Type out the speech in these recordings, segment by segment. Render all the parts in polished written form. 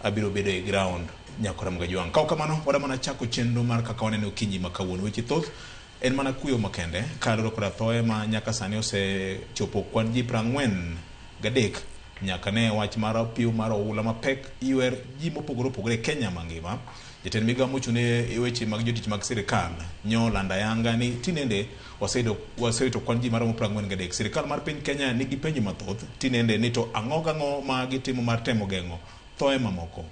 abiro bedo e ground nyakora mga juang. Kau kamano wada mana chako chenro mar kaka wanene okinyi makawuono. Weche thoth en mana kuyo makende kaloro koda thoe ma nyaka sani ose chopo kwan ji 43 nyaka ne wach mar piu mar oula mapek iwer ji mopogore opogore Kenya mangima. Jatend migao mochune weche mag jotich mag sirikal nyo landa yanga ni tinende waseyudo kwan ji maromo 43. Sirikal mar piny Kenya nigi penjo mathoth tinende ni to ang'o ma gitimo mar temo geng'o thoe mamoko.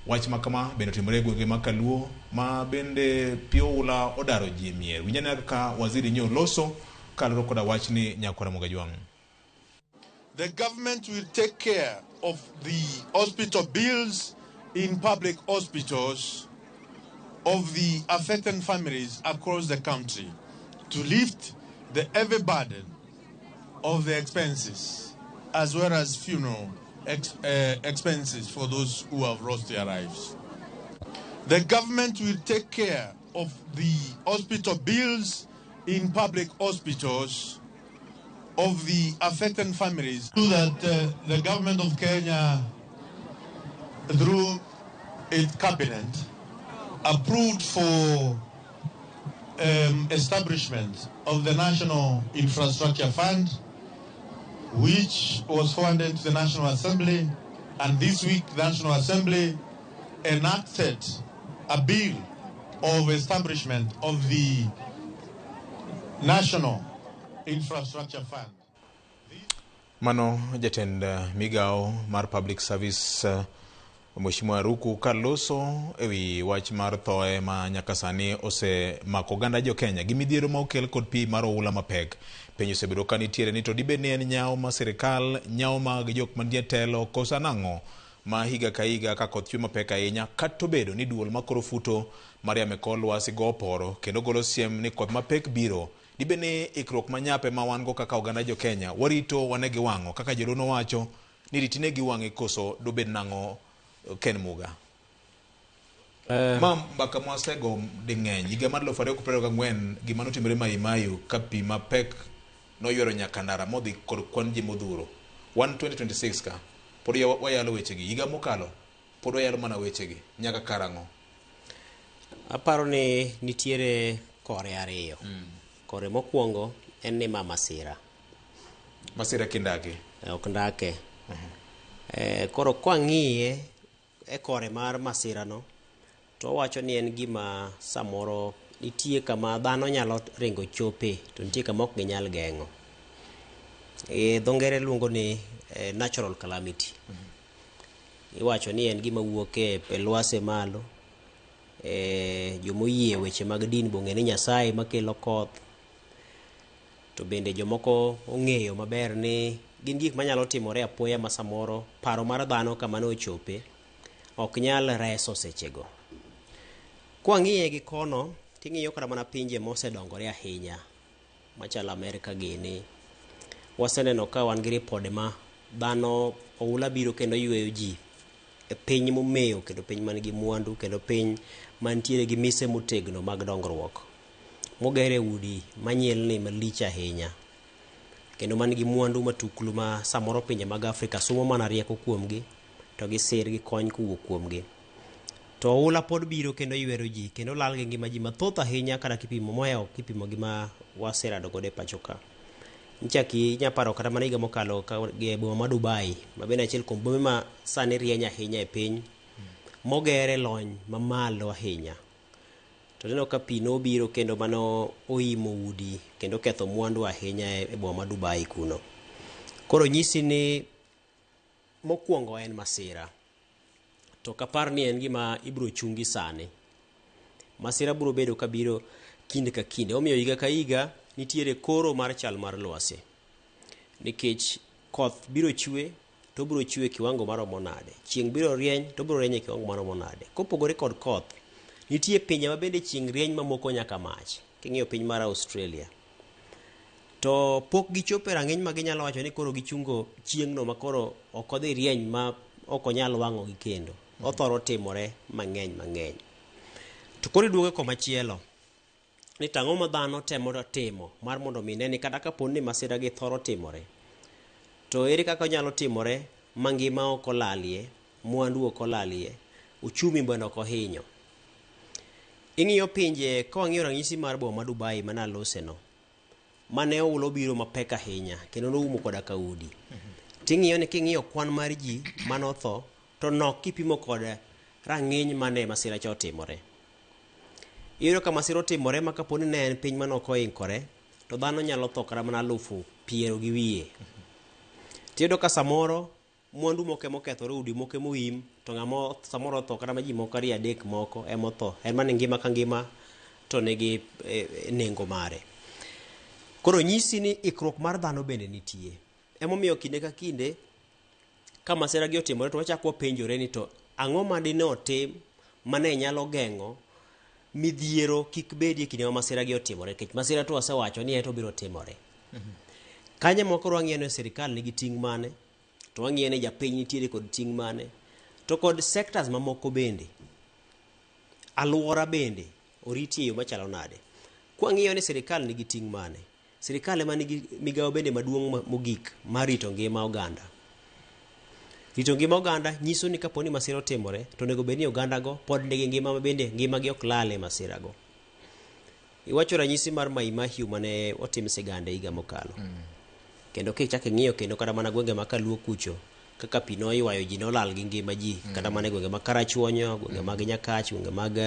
Wach makama bende otimore e gwenge ma Kaluo ma bende pio ula odaro ji mier. Winjane kaka waziri nyo loso kaloro koda wach ni nyakora mga juang. The government will take care of the hospital bills in public hospitals of the affected families across the country to lift the heavy burden of the expenses as well as funeral expenses for those who have lost their lives. The government will take care of the hospital bills in public hospitals of the affected families. So that the government of Kenya, through its cabinet, approved for establishment of the National Infrastructure Fund, which was forwarded to the National Assembly, and this week the National Assembly enacted a bill of establishment of the National Infrastructure Fund. Mano jatend migao mar public service Mheshimiwa Ruku Kaloso ewi wach mar thoe ma nyaka sani ose mako ganda jo Kenya gi midhiero ma okel kod pi mar oula mapek. Penjo osebedo ka nitiere ni to dibe ne en nyao ma sirikal, nyao mag jok mantie telo kosa nang'o ma higa ka higa ka koth chwe mapek ahinya kato bedo ni duol makoro futo Maria Mekol Lwasi go oporo kendo golo siem ni koth mapek biro. Dibe ne ikruok manyape ma wan go kaka oganda jo Kenya warito wanegi wang'o kaka jorono wacho ni ritine gi wang'e koso dobed nang'o Ken Muga. Mam mbaka mwasego ding'eny higa mar 2024 gima notimore Maimayu ka pi mapek noywero nyaka ndara modhi kod kwan ji modhuro 2026 ka pod wayalo wechegi higa mokalo pod wayalo mana wechegi nyaka karang'o. Aparo ni nitiere kore ariyo. Kore mokwongo en ni masira kindake ok ndake. Koro kwang'iye e kore mar masira no to wacho ni en gima samoro nitie kama dhano nyalo ringo chope to nitie kama ok ginyal geng'o. Dho ngere luongo ni natural calamity. Iwacho ni en gima wuok e lwase malo. Jomoyie weche mag din bong'e ni Nyasaye makelo koth. To bende jomoko ong'eyo maber ni gin gik manyalo timore apoya ma samoro paro mar dhano kama no chope ok nyal reso sechego. Kwang'iye gi kono ting'iyo kata mana pinje mosedongore ahinya machalo Amerika gini waseneno ka wan gi ripode ma dhano oula biro kendo yweyo ji e piny momeyo kendo piny man gi mwandu kendo piny mantiere gi mise motegno mag dongruok mogere udi manyelni malich ahinya kendo man gi mwandu matuklu ma samoro pinje mag Afrika sumo mana rieko kuomgi to gisir gi kony kuwuok kuomgi. To oula pod biro kendo ywero ji kendo lal gi ngima ji mathoth ahinya kada kipimo mohewo kipimo gi ma waserado godo e pacho ka. Nchaki nyaparo kata mana higa mokalo ka e boma ma Dubai ma bende achiel kuom bombe ma sani rieny ahinya e piny mogere lony mamalo ahinya. To neno ka pi nobiro kendo mano oimo udi kendo ketho mwandu ahinya e boma ma Dubai kuno. Koro nyisi ni mokwongo en masira. To kapar ni en gima ibro chungi sani. Masira biro bedo ka biro kinde ka kinde. Omiyo higa ka higa nitiere koro mar chal mar lwasi. Nikech koth biro chwe to biro chwe kiwango maromo nade. Chieng' biro rieny to biro rieny e kiwango maromo nade. Kopogore kod koth, nitie pinje ma bende chieng' rieny mamoko nyaka mach. King'iyo piny mar Australia. To pok gichopo e rang'iny ma ginyalo wacho ni koro gichungo chieng'no ma koro ok odhi rieny ma ok onyal wang'o gi kendo. Othoro timore mang'eny. To koro iduogo komachielo. Ni tang'o ma dhano temo timo mar mondo mine ni kata kapo ni masira gi thoro timore. To ere kaka nyalo timore mangima ok olalie mwandu ok olalie, uchumi bende ok ohinyo. Ing'iyo pinje, ka wang'iyo ranyisi mar boma ma Dubai manaloseno, mane oulo biro mapek ahinya, kendo noumo koda kaudi. Ting'iyo ni king'iyo kwan mar ji manotho, to nok kipimo kod rang'iny mane masira cha otimore. Iyudo ka masira otimore ma kaponi ne en piny manok oikore, to dhano nyalo tho kata mana 20,000 gi wiye. Tiyudo ka samoro mwandu moke mokethore, udi moke moim, to ng'amo samoro tho kata ma ji moko 2-3 moko emotho. En mana ngima ka ngima to nigi nengo mare. Koro nyisi ni ikruok mar dhano bende nitie. Emomiyo kinde ka kinde ka masira gi otimore to wachako penjore ni to ang'o ma dine otim mane nyalo geng'o midhiero kik bedie kinde ma masira gi otimore, nikech masira to wasewacho ni to biro timore. Kanye moko wang'iyo ni sirikal nigi ting' mane, to wang'iyo ni japiny nitiere kod ting' mane, to kod sectors mamoko bende, alwora bende oritie yo machalo nade. Kwang'iyo ni sirikal nigi ting' mane, sirikal ema nigi migawo bende maduong' mogik mar rito ngima oganda. Rito ngima oganda nyiso ni kaponi masira otimore, to onego bed ni ogandago pod nigi ngima ma bende ngimagi ok lal e masirago. Iwacho ranyisi mar Mai Mahiu mane otim sigande higa mokalo. Kendo kichako ing'iyo kendo kata mana gwenge ma Kaluo kucho, kaka pi noywayo ji nolal gi ngima ji, kata mana gwenge mag Karachuonyo, gwenge mag Nyakach, gwenge mag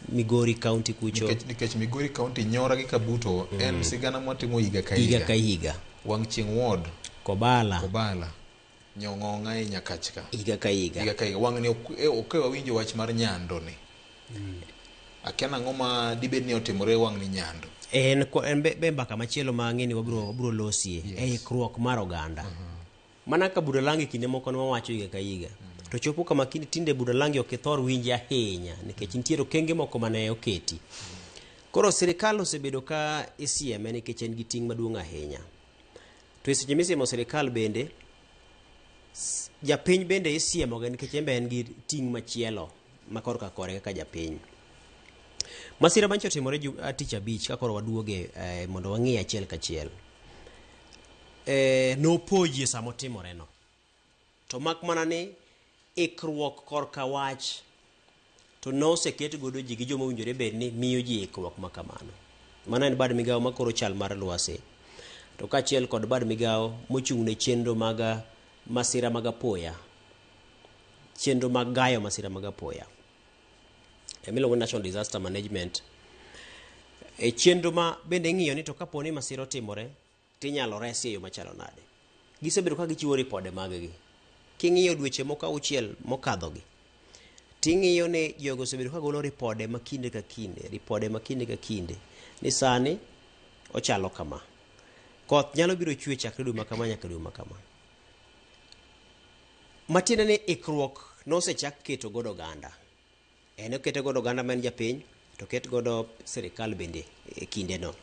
Migori County kucho. Nikech Migori County, Nyora gi Kabuto en sigana mwatimo higa ka higa. Wang' Chieng' Ward, Kobala, Nyong'ong'a e Nyakach ka. Higa ka higa. Wang' ni ok wawinjo wach mar Nyando ni. Akia nang'o ma dibed ni otimore wang' ni Nyando. En be mbaka machielo ma ng'eni wabro losie e ikruok mar oganda. Mana ka Budalangi kinde moko wawacho higa ka higa. To chopo kama kinde tinde Budalangi ok thor winje ahinya nikech nitiere okenge moko mane oketi. Koro sirikal osebedo ka isieme nikech en gi ting' maduong' ahinya. To seche misiemo sirikal bende, japiny bende isiemoga nikech en gi ting' machielo ma korka kore kaka japiny. Masira mancho otimore tich abich ka koro waduoge mondo wang'i achiel kachiel. Nopoji sama otimore no. To mak mana ni ikruok korka wach to noseket godo ji gi joma owinjore bed ni miyo ji ikruok ma kamano. Mana en bad migawo ma koro chal mar lwasi. To kaachiel kod bad migawo mochung' ne chenro mag masira mag apoya. Chenro mag gayo masira mag apoya. Miluongo ni National Disaster Management. Chenro ma bende ng'iyo ni to kaponi masira otimore, tinyalo resi e yo machalo nade. Gisebedo ka gichiwo ripode mag-gi. King'iyo dweche moko 6 mokadhogi, ting'iyo ni jogo osebedo ka golo ripode ma kinde ka kinde, ni sani ochalo kama. Koth nyalo biro chwe chakre dwe makama nyaka dwe makama. Matiende ni ikruok nosechak keto godo oganda. En okete godo oganda ma en japiny, to ket godo sirikal bende e kinde no.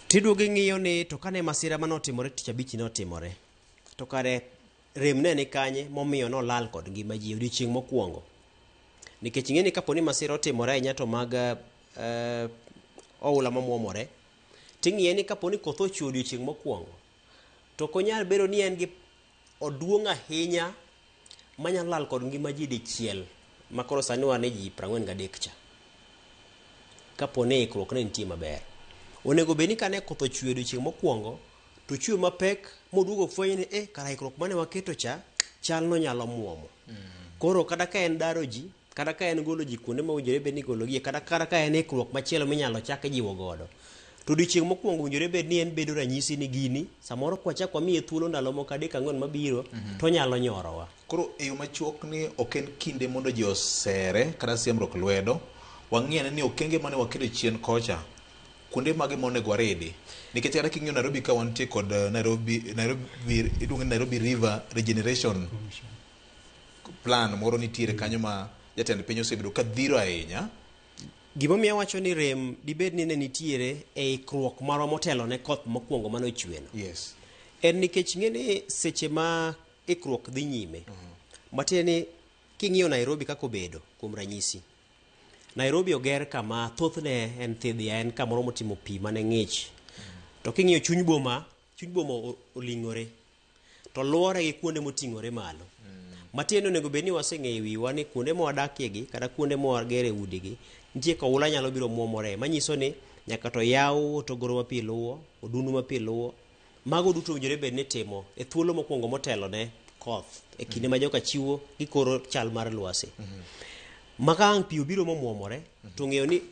Tiduogo ng'iyo ni to kane masira manotimore tich abich notimore, to kare rem ne ni kanye momiyo nolal kod ngima ji odiochieng' mokwongo. Nikech ing'e ni kaponi masira otimore ahinya to mag oula mamuomore, ting'iye ni kaponi koth ochwe odiochieng' mokwongo, to konyal bedo ni en gi oduong' ahinya manyalo lal kod ngima ji dichiel, makoro sani wane ji 43 cha. Kaponi ikruok ne nitie maber. Onego bed ni kane koth ochwe odiochieng' mokwongo, to chwe mapek moduogo fweny ni kara ikruok mane waketo cha chalno nyalo muomo. Koro kata ka en daro ji, kata ka en golo ji kuonde ma owinjore bed ni gologie, kata ka en ikruok machielo minyalo chak jiwo godo, to odiochieng' mokwongo owinjore bed ni en bedo ranyisi ni gini samoro kwachak wamiye thuolo ndalo moko 3-4 mabiro, to nyalo nyorowa. Koro e yo machuok ni ok en kinde mondo ji osere kata siemruok lwedo, wang'iane ni okenge mane waketo chien kocha kuonde mage monego waridi. Nikech kata king'iyo Nairobi ka wantie kod Nairobi River Regeneration Plan moro nitiere kanyo ma jatend piny osebedo ka dhiro ahinya. Gimomiyo wacho ni rem dibed ni ne nitiere e ikruok marwa motelo ne koth mokwongo mane ochweno. Yes. En nikech ng'e ni seche ma ikruok dhi nyime. Matiende ni king'iyo Nairobi kako bedo kuom ranyisi. Nairobi oger kama thothne en thidhia, en kamoro motimo pi mane ng'ich. To king'iyo chuny boma oling'ore. to luore gi kuonde moting'ore malo. Matiende onego bed ni waseng'eyo wiwa ni kuonde mwadakie gi kata kuonde mwagere udigi nitie kaula nyalo biro muomore, manyiso ni nyaka to yaw togoro ma pi luwo, odundu ma pi luwo. Mago duto owinjore bed ni timo e thuolo mokwongo motelo ne koth e kinde ma joka chiwo gikoro chal mar lwasi. Maka ang' pi obiro momuomore to ng'eyo ni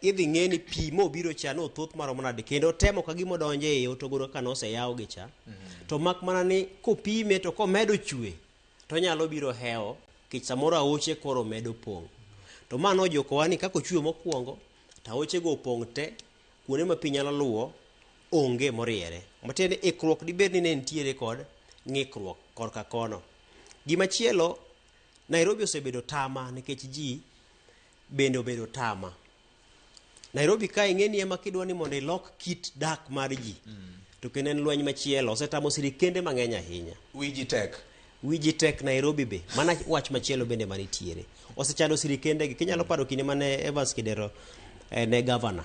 idhi ng'e ni pi mobiro cha no thoth maromo nade, kendo temo ka gimo donje e otogoro ka noseyaw gi cha. To mak mana ni kopime to komedo chwe to nyalo biro heo kich samoro aoche koro medo pong'. To mano jokowa ni kako chwe mokwongo to aoche go opong' te, kuonde ma pi nyalo luwo onge moriere. Matiende ikruok dibed ni ne nitiere kod ng'ikruok korka kono. Gimachielo, Nairobi osebedo tama nikech ji bende obedo tama. Nairobi ka ing'eni ema kidwa ni mondo ilok kit dak mar ji. To kendo en lweny machielo, osetamo sirikende mang'eny ahinya. Wiji tek Nairobi be, mana wach machielo bende manitiere. Osechando sirikende gi, kinyalo paro kinde mane Evans Kidero ne governor.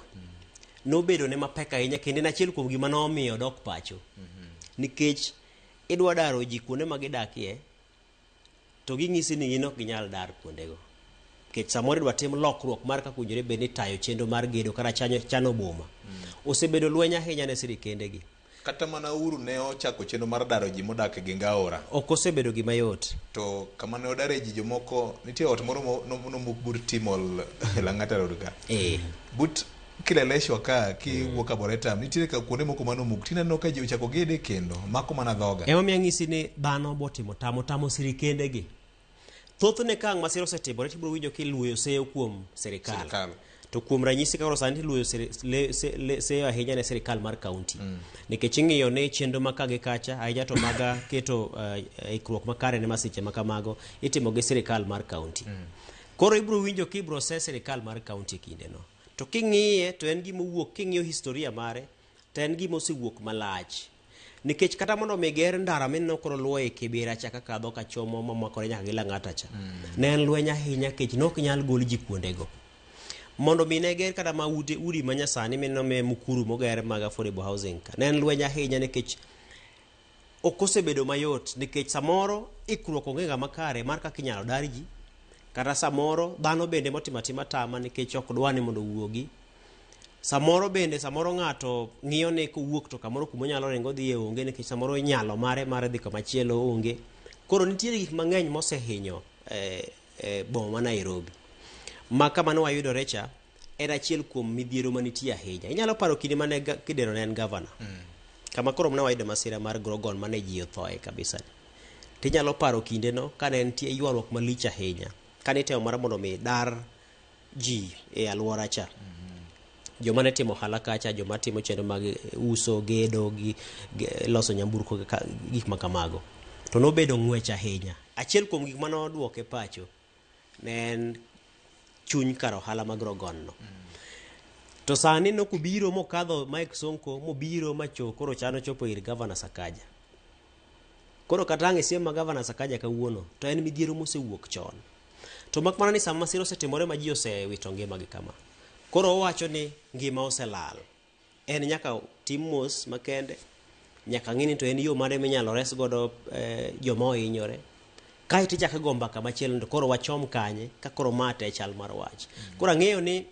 Nobedo ne mapek ahinya kendo en achiel kuom gima nomiyo dok pacho. Nikech idwa daro ji kuonde ma gidakie to ging'isi ni gin ok ginyal dar kuondego. Nikech samoro idwa tim lokruok mar kaka owinjore bed ni tayo chenro mar gedo kata chano boma. Osebedo lweny ahinya ne sirikende gi. Kata mana Uhuru ne ochako chenro mar daro ji modak e Gingaora. Ok osebedo gima yot. To kama ne odare ji jomoko, nitie ot moro nomuk but Timol Lang'ata Road ka. But kileleshwa ka kiwuok Arboretum, nitiere ka kuonde moko manomuk, tineno ka ji ochako gede kendo mako mana dhoga. Ema miyo ng'isi ni dhano botimo tamo sirikende gi. Thothne ka ang' masira osetimore tibiro winjo kiluoyo seyo kuom sirikal. To kuom ranyisi kaka sani luoyo seyo ahinya ne sirikal mar kaunti. Nikech ing'iyo ne chenro ma kagi kacha ahinya to maga keto ikruok makare ne masiche makamago itimo gi sirikal mar kaunti. Koro ibiro winjo kibiro se sirikal mar kaunti kinde no. To king'iye to en gima wuok, king'iyo historia mare to en gima osewuok malach. Nikech kata mondo miger ndara minno koro luwo e Kibera cha kaka dho ka chomo mamakore nyaka gi Lang'ata cha. Ne en lweny ahinya kech nok nyal gol ji kuondego. Mondo mine ger kata ma udi manyasani minno me Mukuru moger mag affordable housing ka. Ne en lweny ahinya nikech ok osebedo mayot nikech samoro ikruok onge ga makare mar kaka inyalo dar ji. Kata samoro dhano bende motimo atima tama nikech ok dwa ni mondo wuogi. Samoro ng'ato ng'iyo ne kowuok to kamoro kuma nyalo ringo dhi e onge nikech samoro nyalo mare dhi kama chielo onge. Koro nitiere gik mang'eny mosehinyo boma ma Nairobi. Ma kama ne wayudore cha era achiel kuom midhiero manitie ahinya. Inyalo paro kinde mane Kidero ne en governor. Kama koro ne wayudo masira mar Grogon mane ji othoe kabisa. Tinyalo paro kinde no kane nitie ywaruok malich ahinya. Kane itemo mar mondo mi dar ji e alwora cha. Joma ne timo ohala kacha, joma timo chenro mag uso, gedo, loso nyamburko gik makamago. To nobedo ng'wech ahinya. Achiel kuom gik mane oduoke pacho ne en chuny kar ohala mag Grogon no. To sani nokubiro mokadho Mike Sonko mobiro macho koro chano chopo ir Governor Sakaja. Koro katang' siem ma Governor Sakaja kawuono to en midhiero mosewuok chon. To mak mana ni sama masira osetimore ma ji osewito ngimagi kama. Koro owacho ni ngima oselal. En nyaka tim mos makende, nyaka ng'ini to en yo mare minyalo res godo joma ohinyore. Kae tichako go mbaka machielo to koro wachom kanye ka koro mate chal mar wach. Koro ang'eyo ni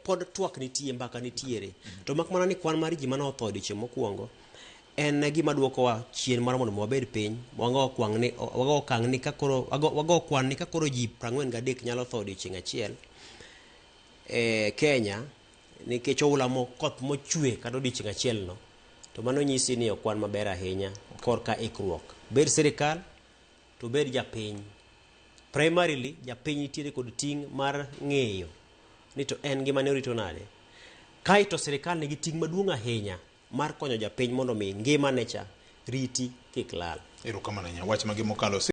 pod twak nitie, mbaka nitiere. To mak mana ni kwan mar ji mane otho odiochieng' mokwongo en gima duokowa chien mar mondo wabed piny, wago kwan ni ka koro ji 43 nyalo tho odiochieng' achiel Kenya nikech oula koth mochwe kata odiochieng' achiel no, to mano nyisi ni okwan maber ahinya korka ikruok. Bed sirikal to bed japiny. Primarily japiny nitiere kod ting' mar ng'eyo ni to en gima ne orito nade. Kae to sirikal nigi ting' maduong' ahinya mar konyo japiny mondo mi ngima ne cha riti kik lal. Erokamano, wach magi mokalo